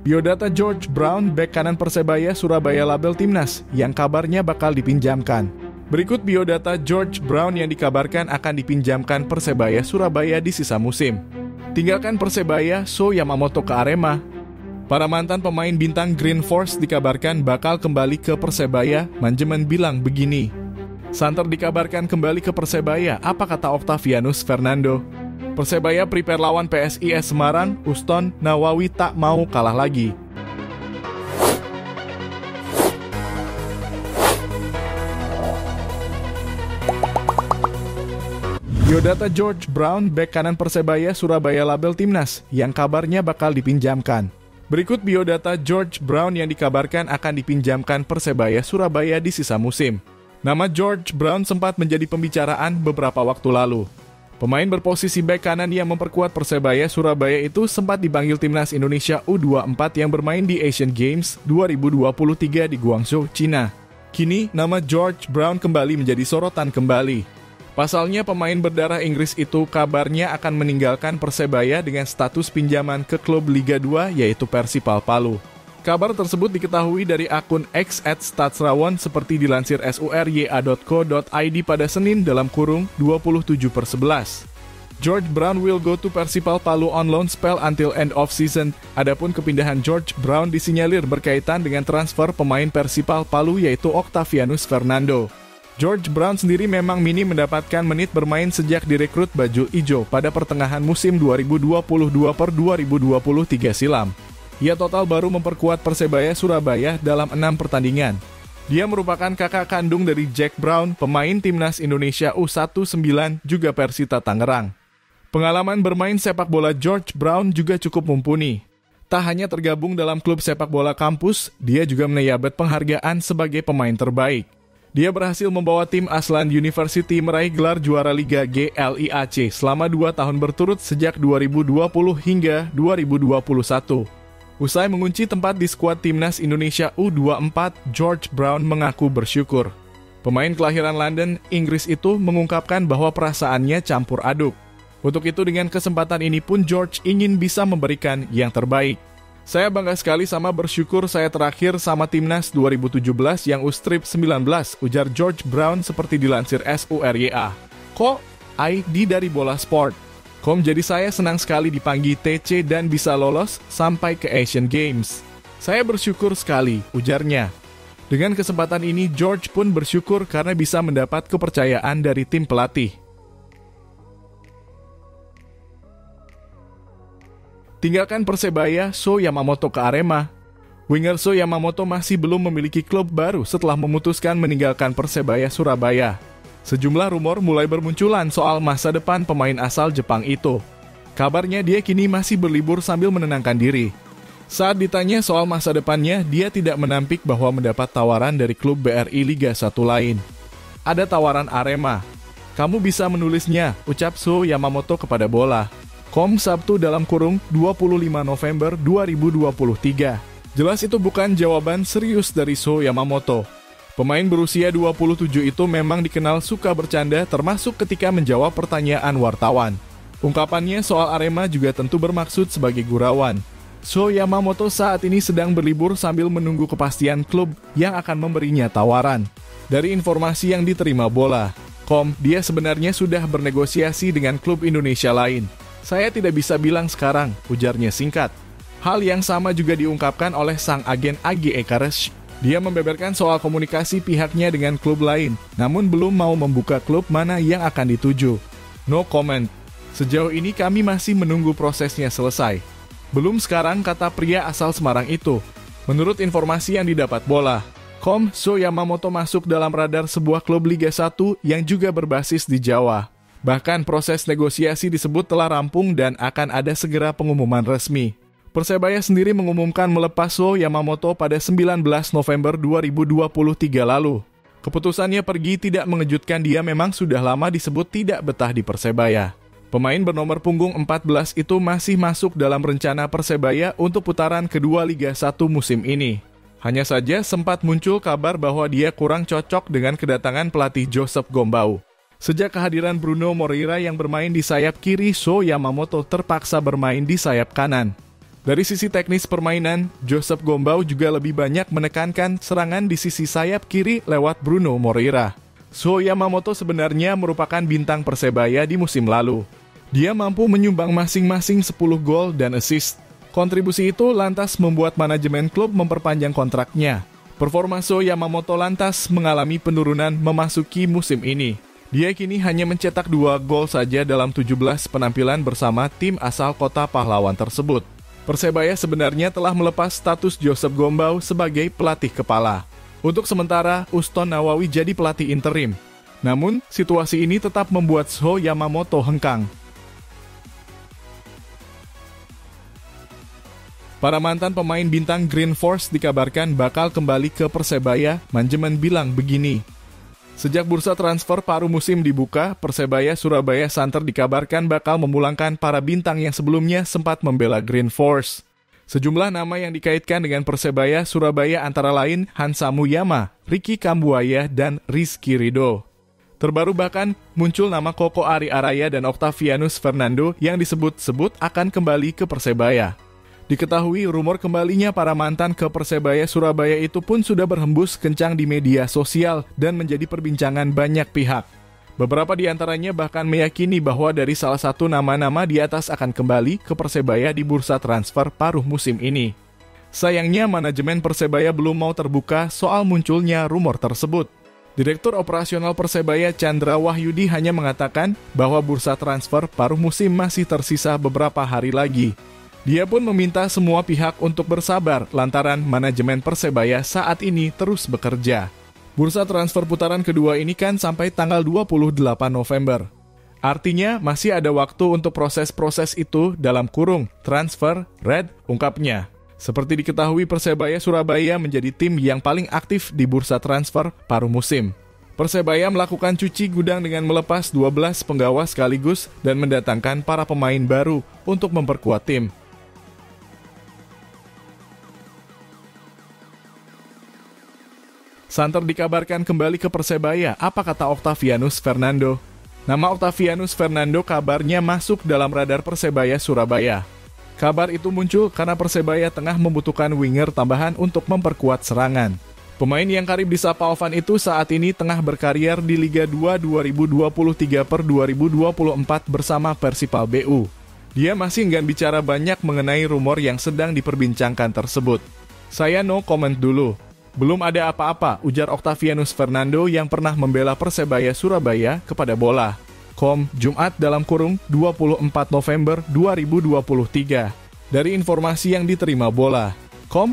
Biodata George Brown, bek kanan Persebaya Surabaya label timnas, yang kabarnya bakal dipinjamkan. Berikut biodata George Brown yang dikabarkan akan dipinjamkan Persebaya Surabaya di sisa musim. Tinggalkan Persebaya, So Yamamoto ke Arema. Para mantan pemain bintang Green Force dikabarkan bakal kembali ke Persebaya, manajemen bilang begini. Santer dikabarkan kembali ke Persebaya, apa kata Octavianus Fernando? Persebaya prepare lawan PSIS Semarang, Uston Nawawi tak mau kalah lagi. Biodata George Brown, bek kanan Persebaya Surabaya label timnas, yang kabarnya bakal dipinjamkan. Berikut biodata George Brown yang dikabarkan akan dipinjamkan Persebaya Surabaya di sisa musim. Nama George Brown sempat menjadi pembicaraan beberapa waktu lalu. Pemain berposisi bek kanan yang memperkuat Persebaya Surabaya itu sempat dipanggil timnas Indonesia U24 yang bermain di Asian Games 2023 di Guangzhou, Cina. Kini, nama George Brown kembali menjadi sorotan kembali. Pasalnya pemain berdarah Inggris itu kabarnya akan meninggalkan Persebaya dengan status pinjaman ke klub Liga 2 yaitu Persipal Palu. Kabar tersebut diketahui dari akun X @statsrawon seperti dilansir surya.co.id pada Senin dalam kurung 27/11. George Brown will go to Persipal Palu on loan spell until end of season. Adapun kepindahan George Brown disinyalir berkaitan dengan transfer pemain Persipal Palu yaitu Octavianus Fernando. George Brown sendiri memang minim mendapatkan menit bermain sejak direkrut baju ijo pada pertengahan musim 2022/2023 silam. Ia total baru memperkuat Persebaya Surabaya dalam 6 pertandingan. Dia merupakan kakak kandung dari Jack Brown, pemain timnas Indonesia U19 juga Persita Tangerang. Pengalaman bermain sepak bola George Brown juga cukup mumpuni. Tak hanya tergabung dalam klub sepak bola kampus, dia juga menyabet penghargaan sebagai pemain terbaik. Dia berhasil membawa tim Aslan University meraih gelar juara Liga GLIAC selama 2 tahun berturut sejak 2020 hingga 2021. Usai mengunci tempat di skuad timnas Indonesia U24, George Brown mengaku bersyukur. Pemain kelahiran London, Inggris itu mengungkapkan bahwa perasaannya campur aduk. Untuk itu dengan kesempatan ini pun George ingin bisa memberikan yang terbaik. Saya bangga sekali sama bersyukur saya terakhir sama timnas 2017 yang U-Strip 19, ujar George Brown seperti dilansir SURYA. Kok? ID dari Bola Sport. Jadi saya senang sekali dipanggil TC dan bisa lolos sampai ke Asian Games. Saya bersyukur sekali, ujarnya. Dengan kesempatan ini, George pun bersyukur karena bisa mendapat kepercayaan dari tim pelatih. Tinggalkan Persebaya, So Yamamoto ke Arema. Winger So Yamamoto masih belum memiliki klub baru setelah memutuskan meninggalkan Persebaya Surabaya. Sejumlah rumor mulai bermunculan soal masa depan pemain asal Jepang itu. Kabarnya dia kini masih berlibur sambil menenangkan diri. Saat ditanya soal masa depannya, dia tidak menampik bahwa mendapat tawaran dari klub BRI Liga 1 lain. Ada tawaran Arema. Kamu bisa menulisnya, ucap So Yamamoto kepada Bola.com Sabtu dalam kurung 25 November 2023. Jelas itu bukan jawaban serius dari So Yamamoto. Pemain berusia 27 itu memang dikenal suka bercanda termasuk ketika menjawab pertanyaan wartawan. Ungkapannya soal Arema juga tentu bermaksud sebagai gurauan. So Yamamoto saat ini sedang berlibur sambil menunggu kepastian klub yang akan memberinya tawaran. Dari informasi yang diterima Bola.com, dia sebenarnya sudah bernegosiasi dengan klub Indonesia lain. Saya tidak bisa bilang sekarang, ujarnya singkat. Hal yang sama juga diungkapkan oleh sang agen AG Ekaresh. Dia membeberkan soal komunikasi pihaknya dengan klub lain, namun belum mau membuka klub mana yang akan dituju. No comment. Sejauh ini kami masih menunggu prosesnya selesai. Belum sekarang, kata pria asal Semarang itu. Menurut informasi yang didapat Bola.com, So Yamamoto masuk dalam radar sebuah klub Liga 1 yang juga berbasis di Jawa. Bahkan proses negosiasi disebut telah rampung dan akan ada segera pengumuman resmi. Persebaya sendiri mengumumkan melepas So Yamamoto pada 19 November 2023 lalu. Keputusannya pergi tidak mengejutkan, dia memang sudah lama disebut tidak betah di Persebaya. Pemain bernomor punggung 14 itu masih masuk dalam rencana Persebaya untuk putaran kedua Liga 1 musim ini. Hanya saja sempat muncul kabar bahwa dia kurang cocok dengan kedatangan pelatih Joseph Gombau. Sejak kehadiran Bruno Moreira yang bermain di sayap kiri, So Yamamoto terpaksa bermain di sayap kanan. Dari sisi teknis permainan, Joseph Gombau juga lebih banyak menekankan serangan di sisi sayap kiri lewat Bruno Moreira. So Yamamoto sebenarnya merupakan bintang Persebaya di musim lalu. Dia mampu menyumbang masing-masing 10 gol dan assist. Kontribusi itu lantas membuat manajemen klub memperpanjang kontraknya. Performa So Yamamoto lantas mengalami penurunan memasuki musim ini. Dia kini hanya mencetak 2 gol saja dalam 17 penampilan bersama tim asal kota pahlawan tersebut. Persebaya sebenarnya telah melepas status Joseph Gombau sebagai pelatih kepala. Untuk sementara, Uston Nawawi jadi pelatih interim. Namun, situasi ini tetap membuat So Yamamoto hengkang. Para mantan pemain bintang Green Force dikabarkan bakal kembali ke Persebaya, manajemen bilang begini. Sejak bursa transfer paruh musim dibuka, Persebaya Surabaya Santer dikabarkan bakal memulangkan para bintang yang sebelumnya sempat membela Green Force. Sejumlah nama yang dikaitkan dengan Persebaya Surabaya antara lain Hansa Muyama, Ricky Kambuaya, dan Rizky Ridho. Terbaru bahkan muncul nama Koko Ari Araya dan Octavianus Fernando yang disebut-sebut akan kembali ke Persebaya. Diketahui rumor kembalinya para mantan ke Persebaya Surabaya itu pun sudah berhembus kencang di media sosial dan menjadi perbincangan banyak pihak. Beberapa di antaranya bahkan meyakini bahwa dari salah satu nama-nama di atas akan kembali ke Persebaya di bursa transfer paruh musim ini. Sayangnya manajemen Persebaya belum mau terbuka soal munculnya rumor tersebut. Direktur Operasional Persebaya Chandra Wahyudi hanya mengatakan bahwa bursa transfer paruh musim masih tersisa beberapa hari lagi. Dia pun meminta semua pihak untuk bersabar lantaran manajemen Persebaya saat ini terus bekerja. Bursa transfer putaran kedua ini kan sampai tanggal 28 November. Artinya masih ada waktu untuk proses-proses itu dalam kurung transfer red, ungkapnya. Seperti diketahui Persebaya Surabaya menjadi tim yang paling aktif di bursa transfer paruh musim. Persebaya melakukan cuci gudang dengan melepas 12 penggawa sekaligus dan mendatangkan para pemain baru untuk memperkuat tim. Santer dikabarkan kembali ke Persebaya, apa kata Octavianus Fernando? Nama Octavianus Fernando kabarnya masuk dalam radar Persebaya Surabaya. Kabar itu muncul karena Persebaya tengah membutuhkan winger tambahan untuk memperkuat serangan. Pemain yang karib disapa Ovan itu saat ini tengah berkarier di Liga 2 2023/2024 bersama Persipal BU. Dia masih enggan bicara banyak mengenai rumor yang sedang diperbincangkan tersebut. Saya no comment dulu. Belum ada apa-apa, ujar Octavianus Fernando yang pernah membela Persebaya Surabaya kepada Bola. Jumat dalam kurung 24 November 2023. Dari informasi yang diterima Bola.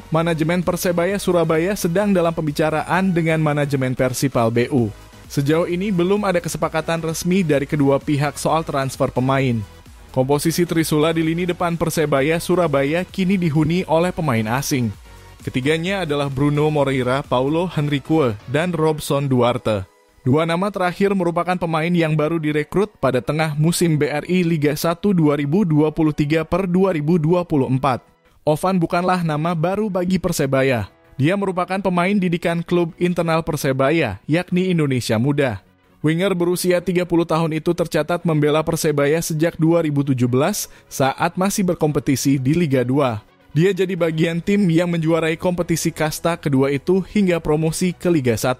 Manajemen Persebaya Surabaya sedang dalam pembicaraan dengan manajemen Persipal BU. Sejauh ini belum ada kesepakatan resmi dari kedua pihak soal transfer pemain. Komposisi Trisula di lini depan Persebaya Surabaya kini dihuni oleh pemain asing. Ketiganya adalah Bruno Moreira, Paulo Henrique, dan Robson Duarte. Dua nama terakhir merupakan pemain yang baru direkrut pada tengah musim BRI Liga 1 2023/2024. Ovan bukanlah nama baru bagi Persebaya. Dia merupakan pemain didikan klub internal Persebaya, yakni Indonesia Muda. Winger berusia 30 tahun itu tercatat membela Persebaya sejak 2017 saat masih berkompetisi di Liga 2. Dia jadi bagian tim yang menjuarai kompetisi kasta kedua itu hingga promosi ke Liga 1.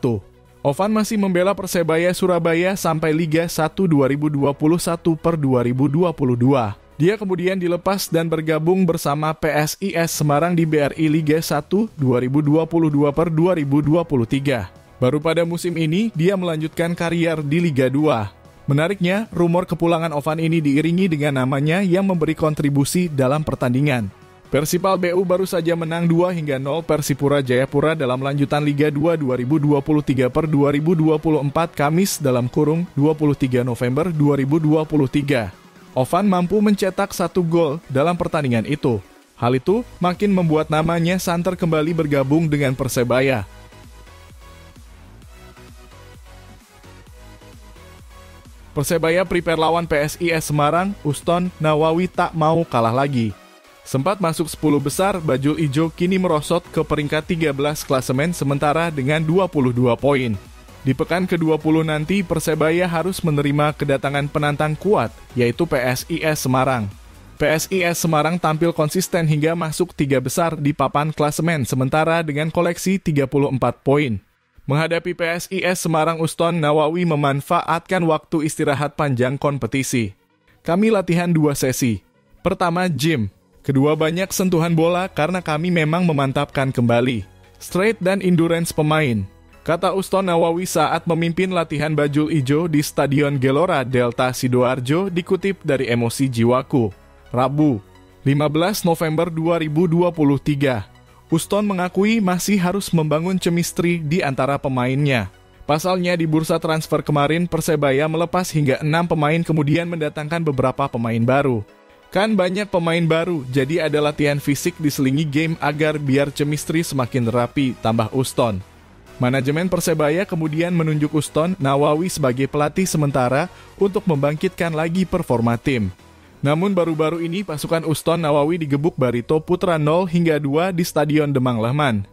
Ovan masih membela Persebaya Surabaya sampai Liga 1 2021/2022. Dia kemudian dilepas dan bergabung bersama PSIS Semarang di BRI Liga 1 2022/2023. Baru pada musim ini, dia melanjutkan karier di Liga 2. Menariknya, rumor kepulangan Ovan ini diiringi dengan namanya yang memberi kontribusi dalam pertandingan. Persipal BU baru saja menang 2-0 Persipura Jayapura dalam lanjutan Liga 2 2023/2024 Kamis dalam kurung 23 November 2023. Ovan mampu mencetak 1 gol dalam pertandingan itu. Hal itu makin membuat namanya santer kembali bergabung dengan Persebaya. Persebaya prepare lawan PSIS Semarang, Uston Nawawi tak mau kalah lagi. Sempat masuk 10 besar, Bajul Ijo kini merosot ke peringkat 13 klasemen sementara dengan 22 poin. Di pekan ke-20 nanti, Persebaya harus menerima kedatangan penantang kuat, yaitu PSIS Semarang. PSIS Semarang tampil konsisten hingga masuk 3 besar di papan klasemen sementara dengan koleksi 34 poin. Menghadapi PSIS Semarang, Uston Nawawi memanfaatkan waktu istirahat panjang kompetisi. Kami latihan 2 sesi. Pertama, gym. Kedua, banyak sentuhan bola karena kami memang memantapkan kembali straight dan endurance pemain, kata Uston Nawawi saat memimpin latihan bajul ijo di Stadion Gelora Delta Sidoarjo, dikutip dari Emosi Jiwaku. Rabu, 15 November 2023. Uston mengakui masih harus membangun chemistry di antara pemainnya. Pasalnya di bursa transfer kemarin Persebaya melepas hingga 6 pemain kemudian mendatangkan beberapa pemain baru. Kan banyak pemain baru, jadi ada latihan fisik diselingi game agar biar chemistry semakin rapi, tambah Uston. Manajemen Persebaya kemudian menunjuk Uston Nawawi sebagai pelatih sementara untuk membangkitkan lagi performa tim. Namun baru-baru ini pasukan Uston Nawawi digebuk Barito Putra 0-2 di Stadion Demang Lehman.